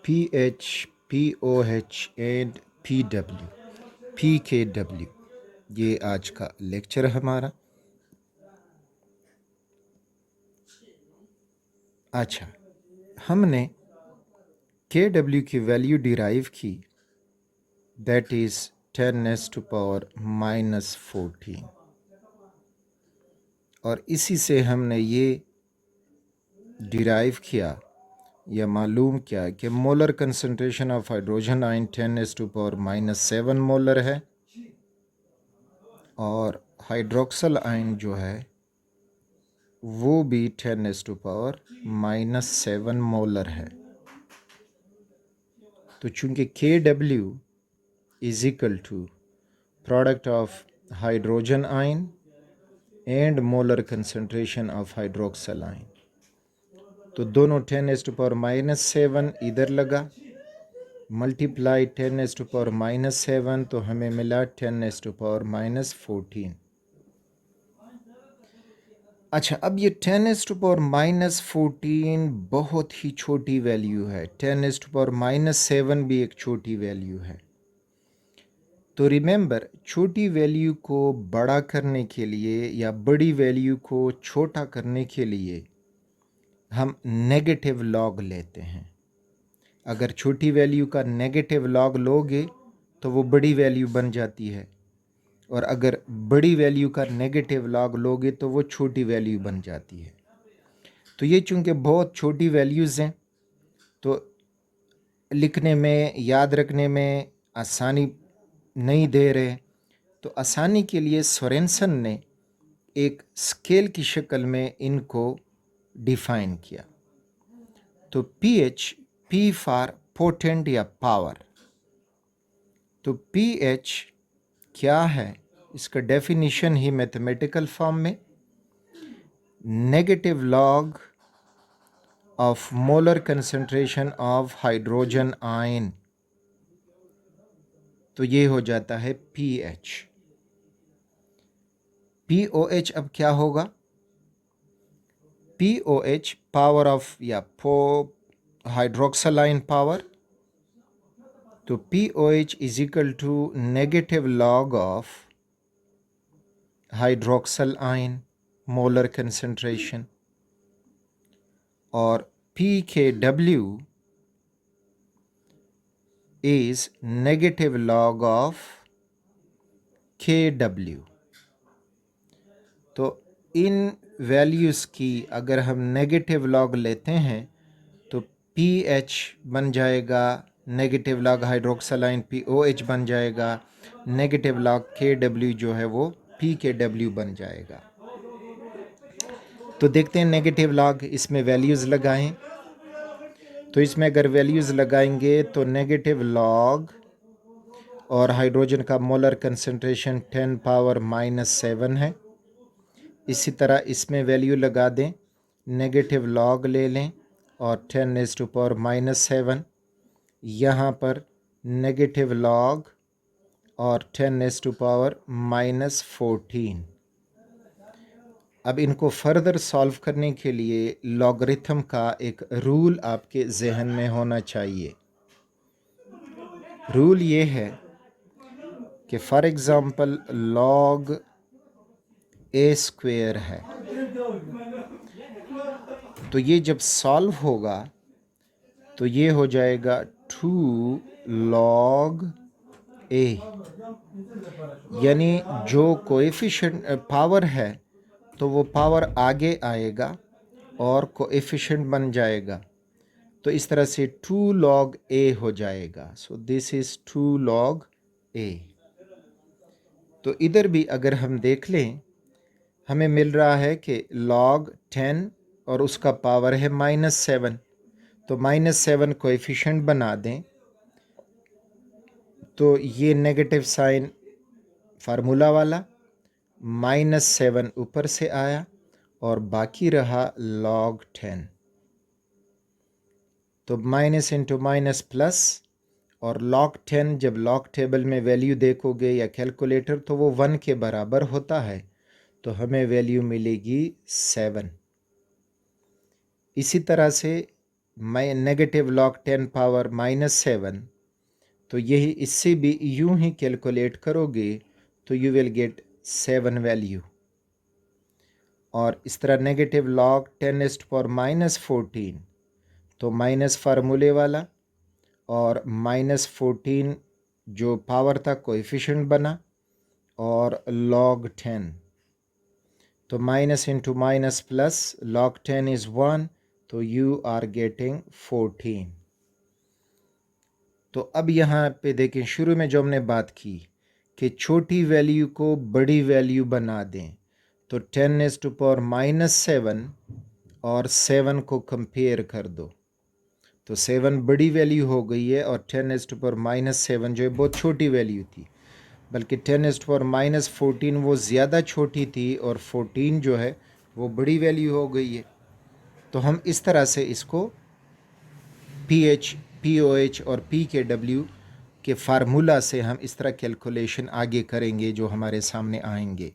pH, pOH and PW, PKW, ये आज का लेक्चर है हमारा। अच्छा, हमने KW की वैल्यू डिराइव की, दैट इज़ 10⁻⁻14, और इसी से हमने ये डिराइव किया या मालूम किया कि molar concentration of hydrogen ion 10⁻⁻7 molar है, और हाइड्रोक्सल आयन जो है वो भी 10⁻⁻7 मोलर है। तो चूंकि KW is equal to product of hydrogen ion and molar concentration of hydroxyl ion, तो दोनों 10⁻⁻7 इधर लगा, मल्टीप्लाई 10⁻⁻7, तो हमें मिला 10⁻⁻14। अच्छा, अब ये 10⁻⁻14 बहुत ही छोटी वैल्यू है, 10⁻⁻7 भी एक छोटी वैल्यू है। तो रिमेंबर, छोटी वैल्यू को बड़ा करने के लिए या बड़ी वैल्यू को छोटा करने के लिए हम नेगेटिव लॉग लेते हैं। अगर छोटी वैल्यू का नेगेटिव लॉग लोगे तो वो बड़ी वैल्यू बन जाती है, और अगर बड़ी वैल्यू का नेगेटिव लॉग लोगे तो वो छोटी वैल्यू बन जाती है। तो ये चूँकि बहुत छोटी वैल्यूज़ हैं, तो लिखने में, याद रखने में आसानी नहीं दे रहे, तो आसानी के लिए सोरेनसन ने एक स्केल की शक्ल में इनको डिफाइन किया। तो pH, P फॉर पोटेंट या पावर। तो pH क्या है, इसका डेफिनेशन ही मैथमेटिकल फॉर्म में negative log of molar concentration of hydrogen ion, तो ये हो जाता है pH। pOH अब क्या होगा, pOH पावर ऑफ या हाइड्रोक्सल आयन पावर, तो pOH is equal to negative log of hydroxyl ion molar concentration, और PKW is negative log of KW। तो इन वैल्यूज़ की अगर हम नेगेटिव लॉग लेते हैं तो pH बन जाएगा negative log hydroxyl ion, pOH बन जाएगा नेगेटिव लॉग KW, जो है वो PKW बन जाएगा। तो देखते हैं नेगेटिव लॉग, इसमें वैल्यूज़ लगाएं। तो इसमें अगर वैल्यूज़ लगाएंगे तो नेगेटिव लॉग और हाइड्रोजन का मोलर कंसंट्रेशन 10⁻⁻7 है। इसी तरह इसमें वैल्यू लगा दें, नेगेटिव लॉग ले लें और 10⁻⁻7, यहाँ पर नेगेटिव लॉग और 10⁻⁻14। अब इनको फर्दर सॉल्व करने के लिए लॉगरिथम का एक रूल आपके जहन में होना चाहिए। रूल ये है कि फॉर एग्ज़ाम्पल लॉग A² है, तो ये जब सॉल्व होगा तो ये हो जाएगा 2 log A, यानी जो कोएफिशिएंट पावर है तो वो पावर आगे आएगा और कोएफिशिएंट बन जाएगा, तो इस तरह से 2 log A हो जाएगा। So this is 2 log A। तो इधर भी अगर हम देख लें, हमें मिल रहा है कि log 10 और उसका पावर है -7, तो -7 कोएफिशिएंट बना दें, तो ये नेगेटिव साइन फार्मूला वाला, -7 ऊपर से आया और बाकी रहा log 10। तो माइनस इंटू माइनस प्लस, और log 10 जब log टेबल में वैल्यू देखोगे या कैलकुलेटर तो वो 1 के बराबर होता है, तो हमें वैल्यू मिलेगी 7। इसी तरह से नेगेटिव लॉग 10 पावर -7, तो यही इससे भी यूं ही कैलकुलेट करोगे तो यू विल गेट 7 वैल्यू। और इस तरह नेगेटिव लॉग 10⁻⁻14, तो माइनस फार्मूले वाला और -14 जो पावर था कोएफिशिएंट बना और log 10, तो minus into minus plus, log 10 is 1, तो यू आर गेटिंग 14। तो अब यहाँ पे देखें, शुरू में जो हमने बात की कि छोटी वैल्यू को बड़ी वैल्यू बना दें, तो 10⁻⁻7 और 7 को कंपेयर कर दो, तो 7 बड़ी वैल्यू हो गई है और 10⁻⁻7 जो है बहुत छोटी वैल्यू थी, बल्कि 10⁻⁻14 वो ज़्यादा छोटी थी और 14 जो है वो बड़ी वैल्यू हो गई है। तो हम इस तरह से इसको pH, pOH और pKw के फार्मूला से हम इस तरह कैलकुलेशन आगे करेंगे जो हमारे सामने आएंगे।